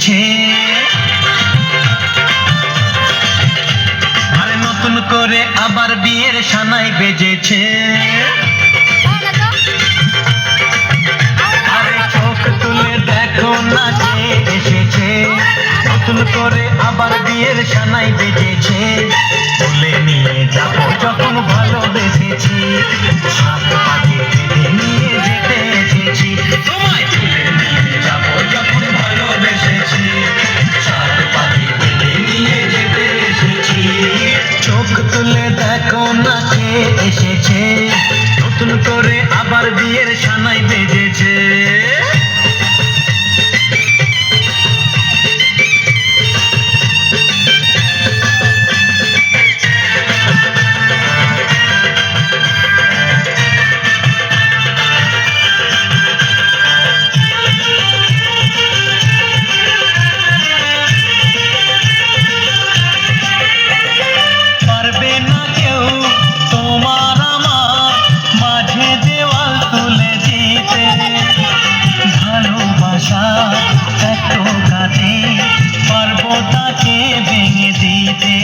বেজেছে, আরে নতুন করে আবার বিয়ের সানাই বেজেছে। আরে চোখ তুলে দেখো না কে এসেছে, নতুন করে আবার বিয়ের সানাই বেজেছে। তুলে নিয়ে যাবো যখন ভালোবেসেছি, সাত পাকে বেঁধে নিয়ে যেতে এসেছি। তোমায় তুলে নিয়ে যাবো যখন ভালোবেসেছি, সাত পাকে বেঁধে নিয়ে যেতে এসেছি। চোখ তুলে দেখো না কে এসেছে, নতুন করে আবার বিয়ের সানাই বেজেছে। পারবো তাকে ভেঙে দিতে।